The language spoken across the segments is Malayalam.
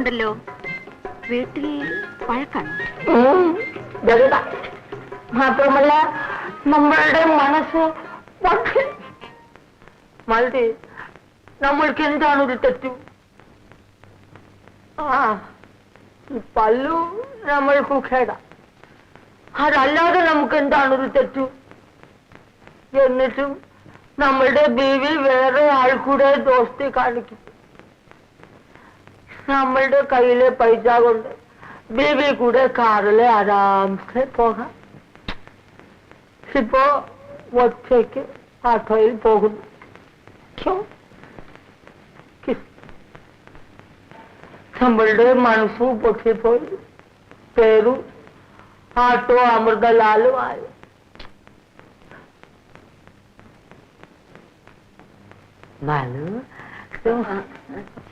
ഉണ്ടല്ലോ. വീട്ടിൽ വഴക്കാണ്. മാത്രമല്ല നമ്മളുടെ മനസ്സ് മതി. നമ്മൾക്ക് എന്താണ് ഒരു തെറ്റു? പല്ലു നമ്മൾക്ക് ഖേട. അതല്ലാതെ നമുക്ക് എന്താണൊരു തെറ്റു? എന്നിട്ടും നമ്മളുടെ ബീവി വേറെ ആൾക്കൂടെ ദോസ്തി കാണിക്കും. നമ്മളുടെ കയ്യിലെ പൈസ കൊണ്ട് ബീവി കൂടെ കാറില് ആരാംസെ പോകാം. ഇപ്പോ ഒറ്റയ്ക്ക് ആട്ടോയിൽ പോകുന്നു. നമ്മളുടെ മനസ്സു പൊട്ടിപ്പോയി. പേരും ആട്ടോ അമൃതലാലും ആയി.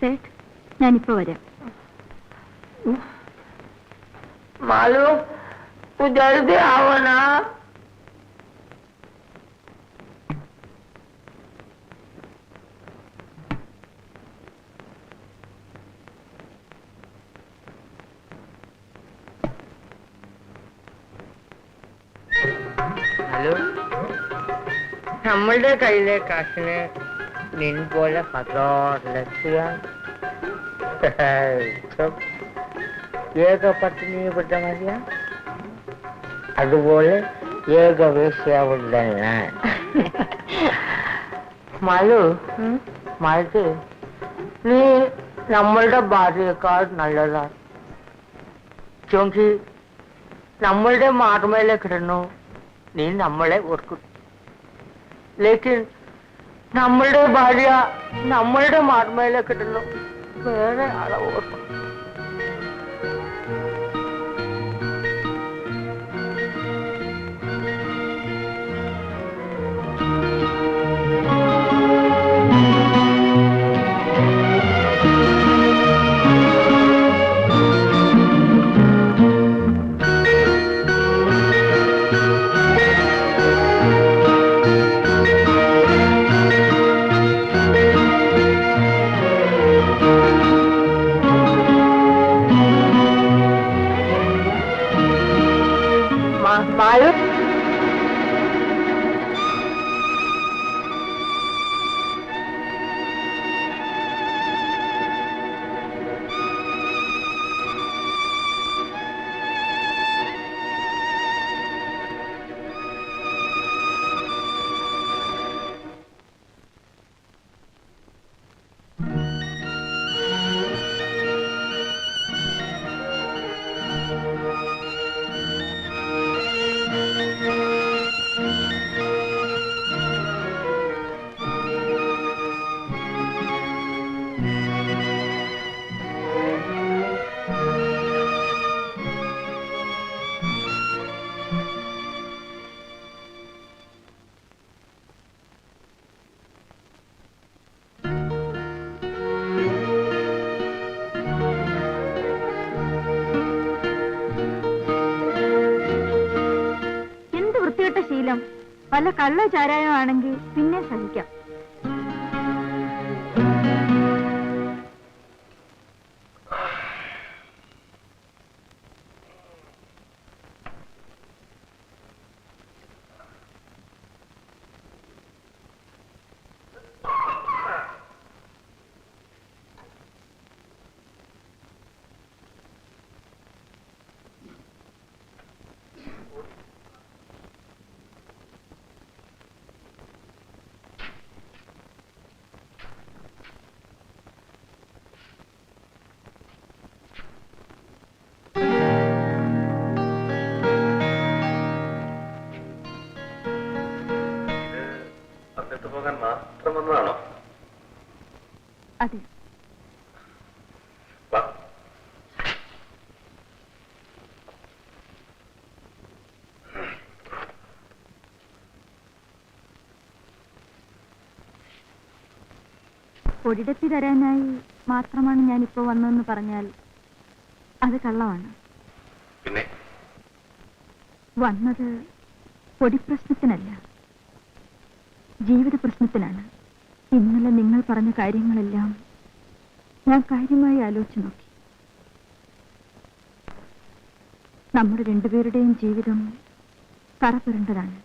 സേठ, ഞാനിപ്പോ വരാം. മാലു, तू जल्दी आओ ना. ഹലോ, നമ്മളുടെ കയ്യിലെ കാശിന് നിൻ പോലെ ഏകപത്നിപ്പെട്ട മതിയ, അതുപോലെ ഏകവേശ്യാവുള്ള ഞാൻ. മാലു, മാലു, നീ നമ്മളുടെ ഭാര്യയേക്കാൾ നല്ലതാണ്. ക്യോങ്കി നമ്മളുടെ മാർമേലെ കിടന്നു നീ നമ്മളെ ഓർക്കും. ലേക്കിൻ നമ്മളുടെ ഭാര്യ നമ്മളുടെ മാർമേലെ കിടന്നു വേറെ ആളെ ഓർക്കും. മാലു, ശീലം വല്ല കള്ള ചാരായം ആണെങ്കിൽ പിന്നെ സഹിക്കാം. അതെ, ഒരിടത്തി തരാനായി മാത്രമാണ് ഞാനിപ്പോ വന്നതെന്ന് പറഞ്ഞാൽ അത് കള്ളമാണ്. പിന്നെ വന്നത് പൊടിപ്രശ്നത്തിനല്ല, ജീവിത പ്രശ്നത്തിനാണ്. ഇന്നലെ നിങ്ങൾ പറഞ്ഞ കാര്യങ്ങളെല്ലാം ഞാൻ കാര്യമായി ആലോചിച്ചു നോക്കി. നമ്മുടെ രണ്ടുപേരുടെയും ജീവിതം കറപുരണ്ടതാണ്.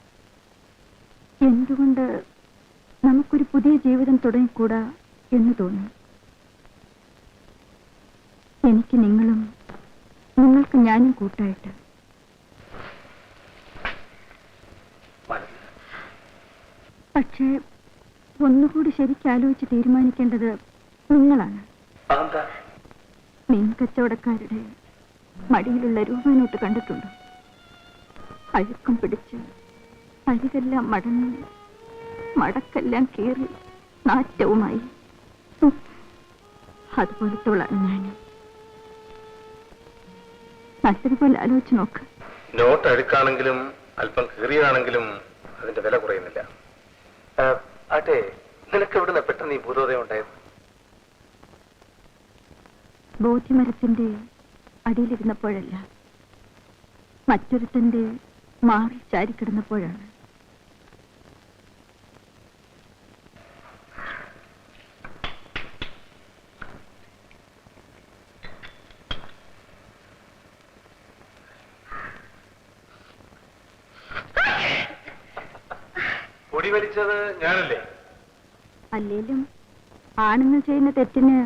എന്തുകൊണ്ട് നമുക്കൊരു പുതിയ ജീവിതം തുടങ്ങിക്കൂടാ എന്ന് തോന്നി. എനിക്ക് നിങ്ങളും നിങ്ങൾക്ക് ഞാനും കൂട്ടായിട്ട്. പക്ഷേ ഒന്നുകൂടി ശരിക്കാലോചിച്ച് തീരുമാനിക്കേണ്ടത് നിങ്ങളാണ്. മീൻ കച്ചവടക്കാരുടെ മടിയിലുള്ള രൂപനോട്ട് കണ്ടിട്ടുണ്ടോ? അഴുക്കം പിടിച്ച് അരികെല്ലാം മടങ്ങി മടക്കെല്ലാം കീറി നാറ്റവുമായി. അതുപോലത്തോളാണ് ഞാൻ. നല്ലതുപോലെ ആലോചിച്ച് നോക്ക്. നോട്ട് അഴുക്കാണെങ്കിലും അല്പം കീറിയതാണെങ്കിലും അതിന്റെ വില കുറയുന്നില്ല. ആട്ടെ, നിനക്ക് എവിടുന്ന പെട്ടെന്ന് ഈ ഭൂതോദയം ഉണ്ടായത്? ബോധ്യമരത്തിന്റെ അടിയിലിരുന്നപ്പോഴല്ല, മറ്റൊരുത്തന്റെ മാറി ചാരിക്കിടന്നപ്പോഴാണ്. പൊടി വലിച്ചത് ഞാനല്ലേ? അല്ലേലും ആണുങ്ങൾ ചെയ്യുന്ന തെറ്റിന്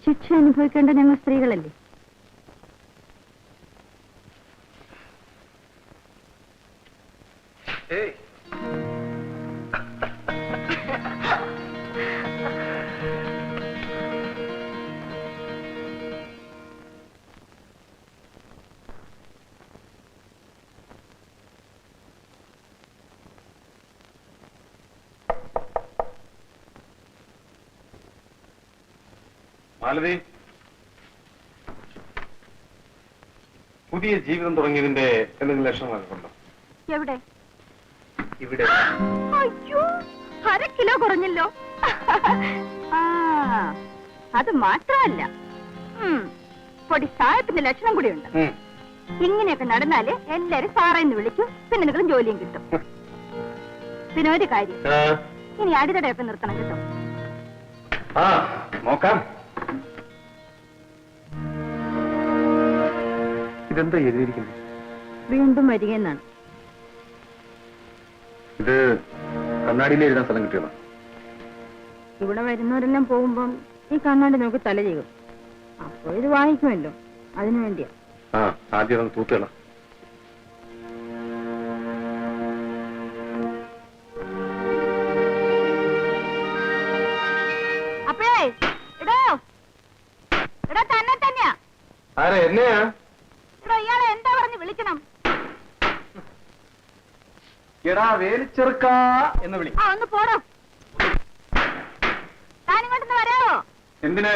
ശിക്ഷ അനുഭവിക്കേണ്ട ഞങ്ങൾ സ്ത്രീകളല്ലേ? ഏയ്, മാലതി, പുതിയ ജീവിതം തുടങ്ങിയതിന്റെ എന്തെങ്കിലും ലക്ഷണങ്ങളൊക്കെ ഉണ്ടോ? എവിടെ? ഇവിടെ. അയ്യോ, 1/2 കിലോ കുറഞ്ഞല്ലോ. ആ, അത് മാത്രമല്ല, പൊടി സായത്തിന്റെ ലക്ഷണം കൂടിയുണ്ട്. ഇങ്ങനെയൊക്കെ നടന്നാല് എല്ലാരും സാറേന്ന് വിളിക്കും, പിന്നെ നിങ്ങളും ജോലിയും കിട്ടും. പിന്നെ ഒരു കാര്യം, ഇനി അടിതടയൊക്കെ നിർത്തണം കേട്ടോ. ആ, നോക്കാം. ഇതെന്താ എഴുതിയിരിക്കുന്നത്? വീണ്ടും വരികയെന്നാണ്. ഇത് കണ്ണാടിയിൽ എഴുതാൻ സ്ഥലം കിട്ടിയതാ? ഇവിടെ വരുന്നവരെല്ലാം പോകുമ്പം ഈ കണ്ണാടി നോക്കി തല ചെയ്യും. അപ്പൊ ഇത് വാങ്ങിക്കുമല്ലോ, അതിനു വേണ്ടിയാ. ആ, ആദ്യം ഒന്ന് തൂത്തുകള. അപ്പഴേ ഇടോ ഇടോ തന്നെ തന്നെയാ. ആരാ? എന്നെയാ? ഇടോ, ഇയാളെ എന്താ പറഞ്ഞ് വിളിക്കണം? എടാ വേലിച്ചെറുക്ക എന്ന് വിളി. ഒന്ന് പോടോ. താനിങ്ങോട്ടൊന്ന് വരാമോ? എന്തിനാ?